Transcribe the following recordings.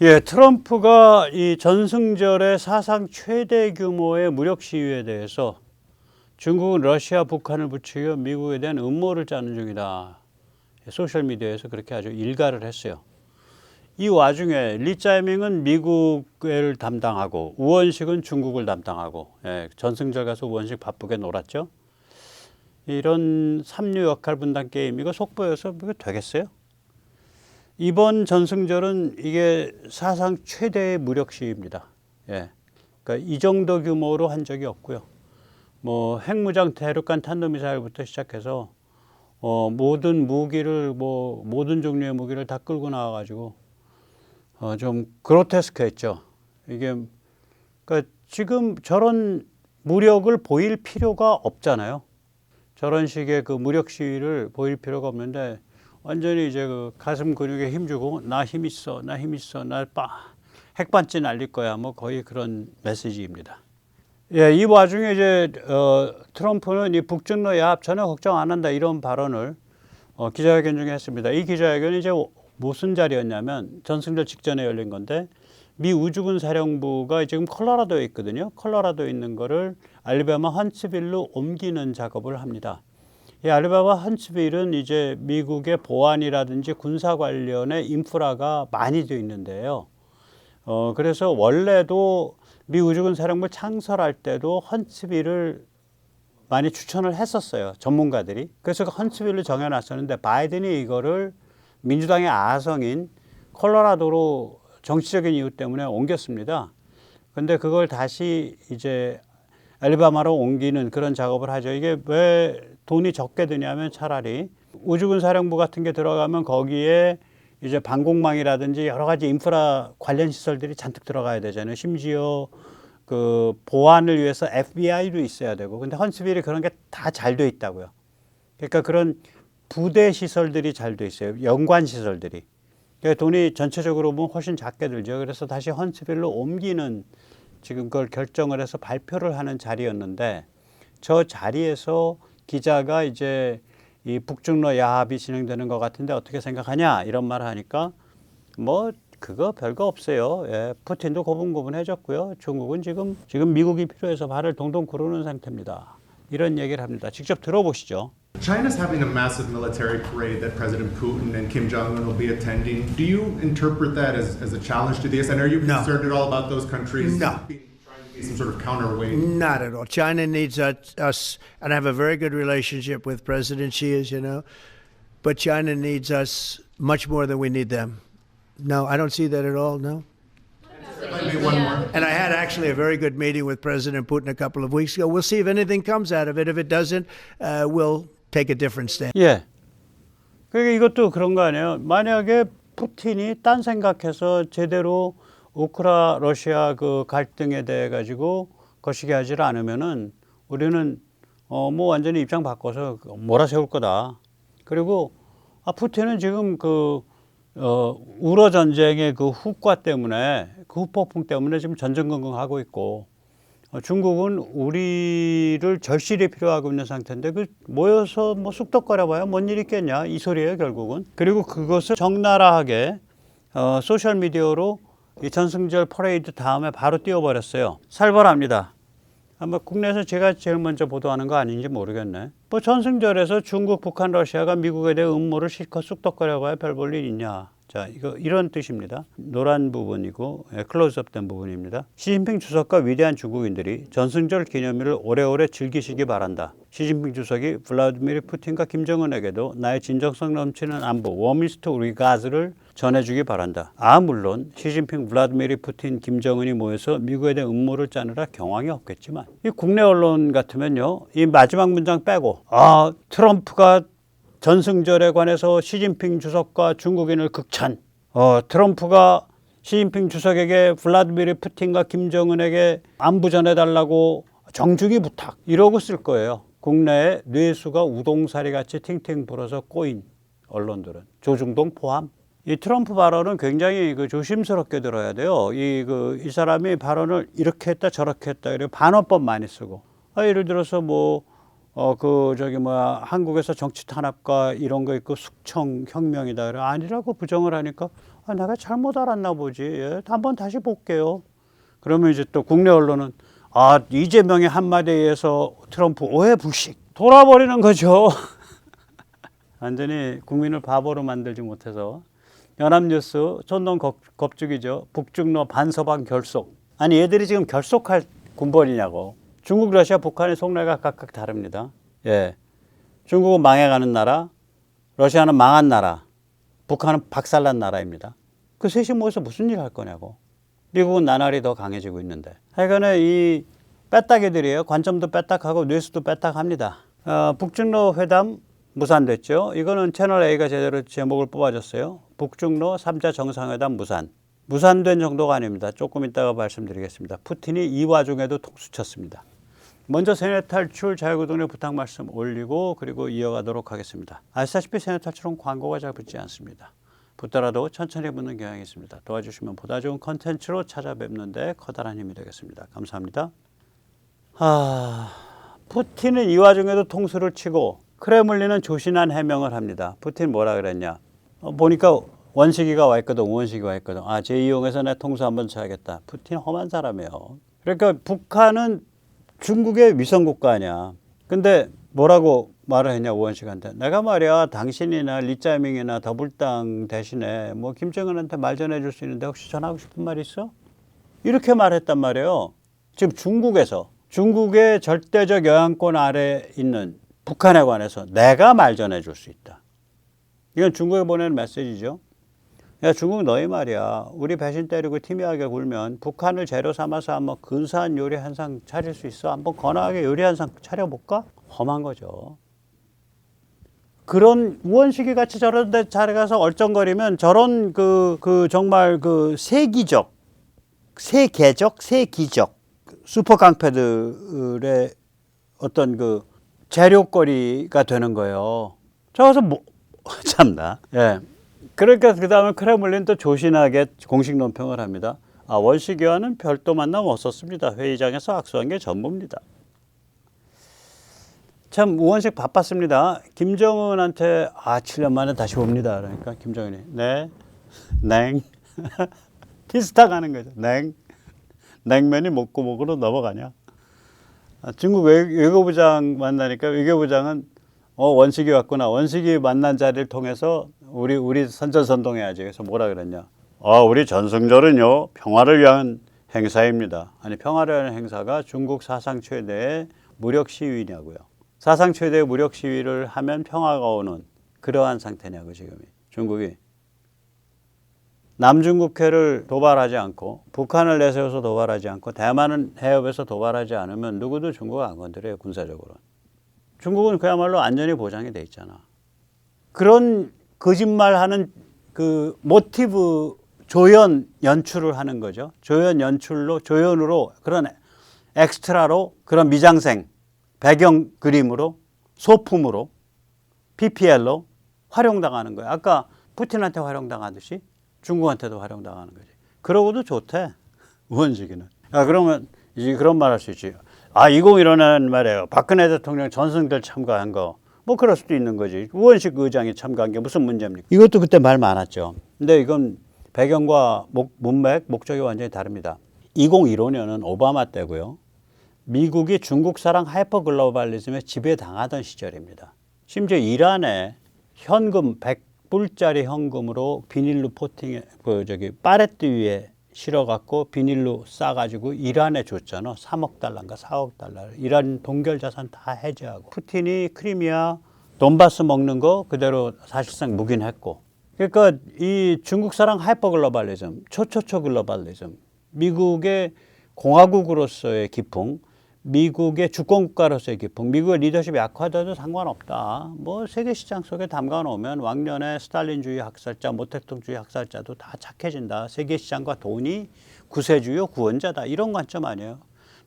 예, 트럼프가 이 전승절의 사상 최대 규모의 무력 시위에 대해서 중국은 러시아, 북한을 부추겨 미국에 대한 음모를 짜는 중이다. 소셜미디어에서 그렇게 아주 일갈을 했어요. 이 와중에 리짜이밍은 미국을 담당하고 우원식은 중국을 담당하고, 예, 전승절 가서 우원식 바쁘게 놀았죠. 이런 삼류 역할 분담 게임, 이거 속보여서 이거 되겠어요? 이번 전승절은 이게 사상 최대의 무력 시위입니다. 예. 그러니까 이 정도 규모로 한 적이 없고요. 뭐 핵무장 대륙간 탄도미사일부터 시작해서 모든 무기를 모든 종류의 무기를 다 끌고 나와가지고 좀 그로테스크했죠. 이게 그러니까 지금 저런 무력을 보일 필요가 없잖아요. 저런 식의 그 무력 시위를 보일 필요가 없는데 완전히 이제 그 가슴 근육에 힘주고 나 힘 있어, 나 힘 있어, 나 핵반지 날릴 거야. 뭐 거의 그런 메시지입니다. 예, 이 와중에 이제 트럼프는 이 북중러 야합 전혀 걱정 안 한다 이런 발언을 기자회견 중에 했습니다. 이 기자회견이 이제 무슨 자리였냐면 전승절 직전에 열린 건데 미 우주군 사령부가 지금 콜로라도에 있거든요. 콜로라도에 있는 거를 알래바마 헌츠빌로 옮기는 작업을 합니다. 이 알래바마 헌츠빌은 이제 미국의 보안이라든지 군사 관련의 인프라가 많이 되어 있는데요. 그래서 원래도 미 우주군 사령부 창설할 때도 헌츠빌을 많이 추천을 했었어요. 전문가들이. 그래서 그 헌츠빌을 정해놨었는데 바이든이 이거를 민주당의 아성인 콜로라도로 정치적인 이유 때문에 옮겼습니다. 근데 그걸 다시 이제 알래바마로 옮기는 그런 작업을 하죠. 이게 왜 돈이 적게 드냐면 차라리 우주군 사령부 같은 게 들어가면 거기에 이제 방공망이라든지 여러 가지 인프라 관련 시설들이 잔뜩 들어가야 되잖아요. 심지어 그 보안을 위해서 FBI도 있어야 되고. 근데 헌츠빌이 그런 게 다 잘 돼 있다고요. 그러니까 그런 부대 시설들이 잘 돼 있어요. 연관 시설들이. 그러니까 돈이 전체적으로 보면 훨씬 작게 들죠. 그래서 다시 헌츠빌로 옮기는 지금 그걸 결정을 해서 발표를 하는 자리였는데 저 자리에서 기자가 이제 이 북중러 야합이 진행되는 것 같은데 어떻게 생각하냐 이런 말을 하니까 뭐 그거 별거 없어요. 예, 푸틴도 고분고분해졌고요. 중국은 지금 미국이 필요해서 발을 동동 구르는 상태입니다. 이런 얘기를 합니다. 직접 들어보시죠. China's having a massive military parade that President Putin and Kim Jong-un will be attending. Do you interpret that as a challenge to the US? And are you concerned at all about those countries trying to be some sort of counterweight? Not at all. China needs us, and I have a very good relationship with President Xi, as you know, but China needs us much more than we need them. No, I don't see that at all, no. Maybe one more. And I had actually a very good meeting with President Putin a couple of weeks ago. We'll see if anything comes out of it. If it doesn't, we'll take a different stand. 예. 그러니까 이것도 그런 거 아니에요. 만약에 푸틴이 딴 생각해서 제대로 우크라 러시아 그 갈등에 대해 가지고 거시기 하지 않으면은 우리는 뭐 완전히 입장 바꿔서 몰아세울 거다. 그리고 푸틴은 지금 그 우러 전쟁의 그 후과 때문에 그 후폭풍 때문에 지금 전전긍긍하고 있고 중국은 우리를 절실히 필요하고 있는 상태인데 그 모여서 뭐 쑥덕거려봐야 뭔 일 있겠냐 이 소리예요 결국은. 그리고 그것을 적나라하게 소셜 미디어로 이 전승절 퍼레이드 다음에 바로 띄워버렸어요. 살벌합니다. 아마 국내에서 제가 제일 먼저 보도하는 거 아닌지 모르겠네. 뭐 전승절에서 중국, 북한, 러시아가 미국에 대해 음모를 실컷 쑥덕거려봐야 별 볼 일 있냐. 자, 이런 뜻입니다. 노란 부분이고 클로즈업 된 부분입니다. 시진핑 주석과 위대한 중국인들이 전승절 기념일을 오래오래 즐기시기 바란다. 시진핑 주석이 블라디미르 푸틴과 김정은에게도 나의 진정성 넘치는 안부, 워미스트 리가즈를 전해주기 바란다. 물론 시진핑, 블라디미르 푸틴, 김정은이 모여서 미국에 대한 음모를 짜느라 경황이 없겠지만 이 국내 언론 같으면요. 이 마지막 문장 빼고 트럼프가 전승절에 관해서 시진핑 주석과 중국인을 극찬. 트럼프가 시진핑 주석에게 블라디미르 푸틴과 김정은에게 안부 전해달라고 정중히 부탁. 이러고 쓸 거예요. 국내에 뇌수가 우동사리 같이 팅팅 불어서 꼬인 언론들은 조중동 포함. 이 트럼프 발언은 굉장히 조심스럽게 들어야 돼요. 이 사람이 발언을 이렇게 했다 저렇게 했다 이렇게 반어법 많이 쓰고. 예를 들어서 한국에서 정치 탄압과 이런 거 있고 숙청 혁명이다. 아니라고 부정을 하니까 아, 내가 잘못 알았나 보지. 예, 한번 다시 볼게요. 그러면 이제 또 국내 언론은 아, 이재명의 한마디에 의해서 트럼프 오해 불식 돌아버리는 거죠. 완전히 국민을 바보로 만들지 못해서 연합뉴스 촌동 겁죽이죠. 북중러 반서방 결속. 아니 얘들이 지금 결속할 군번이냐고. 중국, 러시아, 북한의 속내가 각각 다릅니다. 예, 중국은 망해가는 나라, 러시아는 망한 나라, 북한은 박살난 나라입니다. 그 셋이 모여서 무슨 일 할 거냐고. 미국은 나날이 더 강해지고 있는데. 하여간에 이 빼딱이들이에요. 관점도 빼딱하고 뉴스도 빼딱합니다. 북중러 회담 무산됐죠. 이거는 채널A가 제대로 제목을 뽑아줬어요. 북중러 3자 정상회담 무산. 무산된 정도가 아닙니다. 조금 이따가 말씀드리겠습니다. 푸틴이 이 와중에도 통수쳤습니다. 먼저 세뇌 탈출 자유구동의 부탁 말씀 올리고 그리고 이어가도록 하겠습니다. 아시다시피 세뇌 탈출은 광고가 잘 붙지 않습니다. 붙더라도 천천히 붙는 경향이 있습니다. 도와주시면 보다 좋은 컨텐츠로 찾아뵙는데 커다란 힘이 되겠습니다. 감사합니다. 푸틴은 이 와중에도 통수를 치고 크레물린은 조신한 해명을 합니다. 푸틴 뭐라 그랬냐. 보니까 원식이가 와 있거든. 원식이 와 있거든. 아, 쟤 이용해서 내 통수 한번 쳐야겠다. 푸틴 험한 사람이에요. 그러니까 북한은 중국의 위성국가 아니야. 근데 뭐라고 말을 했냐, 우원식한테. 내가 말이야, 당신이나 리짜밍이나 더불당 대신에 뭐 김정은한테 말 전해줄 수 있는데 혹시 전하고 싶은 말 있어? 이렇게 말했단 말이에요. 지금 중국에서, 중국의 절대적 영향권 아래 있는 북한에 관해서 내가 말 전해줄 수 있다. 이건 중국에 보내는 메시지죠. 야, 중국 너희 말이야. 우리 배신 때리고 티미하게 굴면 북한을 재료 삼아서 한번 근사한 요리 한 상 차릴 수 있어? 한번 건강하게 요리 한 상 차려볼까? 험한 거죠. 그런 우원식이 같이 저런 데 잘 가서 얼쩡거리면 저런 정말 세계적 슈퍼 깡패들의 어떤 재료거리가 되는 거예요. 저기서 참나. 예. 그러니까 그 다음에 크레물린 또 조신하게 공식 논평을 합니다. 아, 원식이와는 별도 만남 없었습니다. 회의장에서 악수한 게 전부입니다. 참 우원식 바빴습니다. 김정은한테 7년 만에 다시 봅니다. 그러니까 김정은이 냉 티스타 가는 거죠. 냉면이 목구멍으로 넘어가냐. 중국 외교부장 만나니까 외교부장은 원식이 왔구나. 원식이 만난 자리를 통해서 우리 선전선동해야지. 그래서 뭐라 그랬냐. 우리 전승절은요, 평화를 위한 행사입니다. 아니, 평화를 위한 행사가 중국 사상 최대의 무력 시위냐고요. 사상 최대의 무력 시위를 하면 평화가 오는 그러한 상태냐고, 지금이. 중국이. 남중국해를 도발하지 않고, 북한을 내세워서 도발하지 않고, 대만은 해협에서 도발하지 않으면 누구도 중국을 안 건드려요, 군사적으로. 중국은 그야말로 안전이 보장이 돼 있잖아. 그런 거짓말하는 모티브 조연 연출을 하는 거죠. 조연으로 그런 엑스트라로 그런 미장생, 배경 그림으로, 소품으로, PPL로 활용당하는 거예요. 아까 푸틴한테 활용당하듯이 중국한테도 활용당하는 거지. 그러고도 좋대, 우원식이는. 그러면 이제 그런 말 할 수 있지. 2015년 말이에요. 박근혜 대통령 전승절 참가한 거. 뭐 그럴 수도 있는 거지. 우원식 의장이 참가한 게 무슨 문제입니까? 이것도 그때 말 많았죠. 근데 이건 배경과 문맥, 목적이 완전히 다릅니다. 2015년은 오바마 때고요. 미국이 중국 사랑 하이퍼 글로벌리즘에 지배당하던 시절입니다. 심지어 이란에 현금 100불짜리 현금으로 비닐로 파레트 위에 실어갖고 비닐로 싸가지고 이란에 줬잖아. 3억 달러인가 4억 달러. 이란 동결 자산 다 해제하고. 푸틴이 크리미아 돈바스 먹는 거 그대로 사실상 묵인했고. 그러니까 이 중국 사랑 하이퍼 글로벌리즘, 초초초 글로벌리즘, 미국의 공화국으로서의 기풍, 미국의 주권국가로서의 기풍, 미국의 리더십이 약화돼도 상관없다. 뭐 세계시장 속에 담가놓으면 왕년의 스탈린주의 학살자, 모택동주의 학살자도 다 착해진다. 세계시장과 돈이 구세주요 구원자다. 이런 관점 아니에요.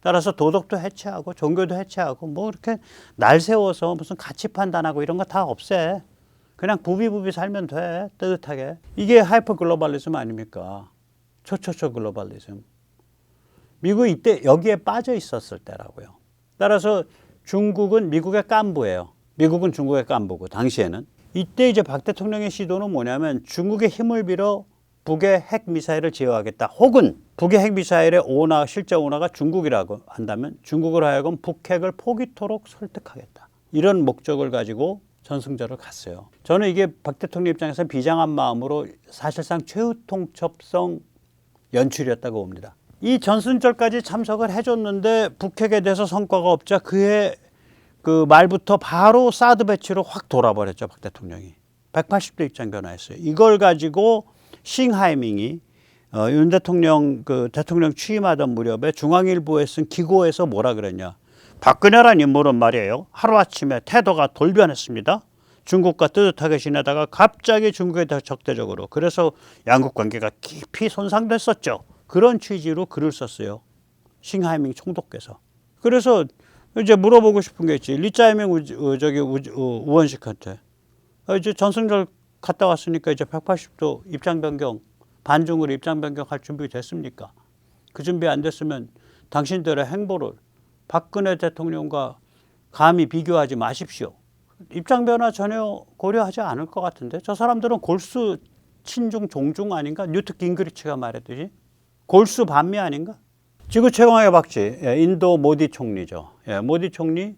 따라서 도덕도 해체하고 종교도 해체하고 뭐 이렇게 날 세워서 무슨 가치 판단하고 이런 거 다 없애. 그냥 부비부비 살면 돼. 뜨뜻하게. 이게 하이퍼 글로벌리즘 아닙니까? 초초초 글로벌리즘. 미국이 이때 여기에 빠져 있었을 때라고요. 따라서 중국은 미국의 깐부예요. 미국은 중국의 깐부고 당시에는. 이때 이제 박 대통령의 시도는 뭐냐면 중국의 힘을 빌어 북의 핵미사일을 제어하겠다. 혹은 북의 핵미사일의 오너, 실제 오너가 중국이라고 한다면 중국을 하여금 북핵을 포기토록 설득하겠다. 이런 목적을 가지고 전승절을 갔어요. 저는 이게 박 대통령 입장에서 비장한 마음으로 사실상 최후통첩성 연출이었다고 봅니다. 이 전승절까지 참석을 해줬는데 북핵에 대해서 성과가 없자 그해 그 말부터 바로 사드 배치로 확 돌아버렸죠. 박 대통령이. 180도 입장 변화했어요. 이걸 가지고 싱하이밍이 윤 대통령 대통령 취임하던 무렵에 중앙일보에 쓴 기고에서 뭐라 그랬냐. 박근혜란 인물은 말이에요. 하루아침에 태도가 돌변했습니다. 중국과 뜨뜻하게 지내다가 갑자기 중국에 더 적대적으로. 그래서 양국 관계가 깊이 손상됐었죠. 그런 취지로 글을 썼어요. 싱하이밍 총독께서. 그래서 이제 물어보고 싶은 게 있지. 리짜이밍 우원식한테. 이제 전승절 갔다 왔으니까 이제 180도 입장 변경, 반중으로 입장 변경할 준비 됐습니까? 그 준비 안 됐으면 당신들의 행보를 박근혜 대통령과 감히 비교하지 마십시오. 입장 변화 전혀 고려하지 않을 것 같은데 저 사람들은 골수 친중 종중 아닌가? 뉴트 깅그리치가 말했듯이 골수 반미 아닌가? 지구 최강의 박쥐 인도 모디 총리죠. 모디 총리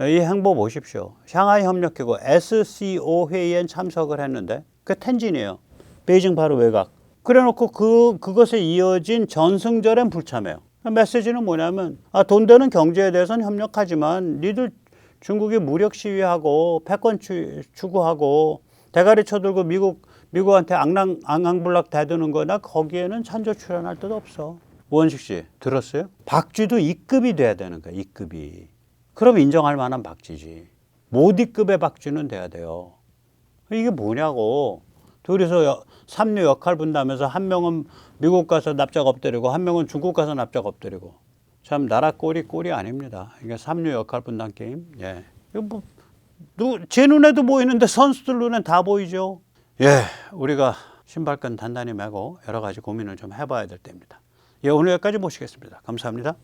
이 행보 보십시오. 샹하이 협력기구 SCO 회의에 참석을 했는데 그 텐진이에요. 베이징 바로 외곽. 그래놓고 그것에 이어진 전승절엔 불참해요. 메시지는 뭐냐면 돈 되는 경제에 대해서는 협력하지만 니들 중국이 무력 시위하고 패권 추구하고 대가리 쳐들고 미국한테 앙앙불락 대드는 거나 거기에는 찬조 출연할 데도 없어. 우원식 씨 들었어요? 박쥐도 2급이 돼야 되는 거야. 2급이. 그럼 인정할 만한 박쥐지. 모디급의 박쥐는 돼야 돼요. 이게 뭐냐고. 둘이서 삼류 역할 분담해서 한 명은 미국 가서 납작 엎드리고 한 명은 중국 가서 납작 엎드리고. 참 나라 꼴이 아닙니다. 이게 삼류 역할 분담 게임. 예. 이거 제 눈에도 보이는데 선수들 눈엔 다 보이죠. 예, 우리가 신발끈 단단히 매고 여러 가지 고민을 좀 해봐야 될 때입니다. 예, 오늘 여기까지 모시겠습니다. 감사합니다.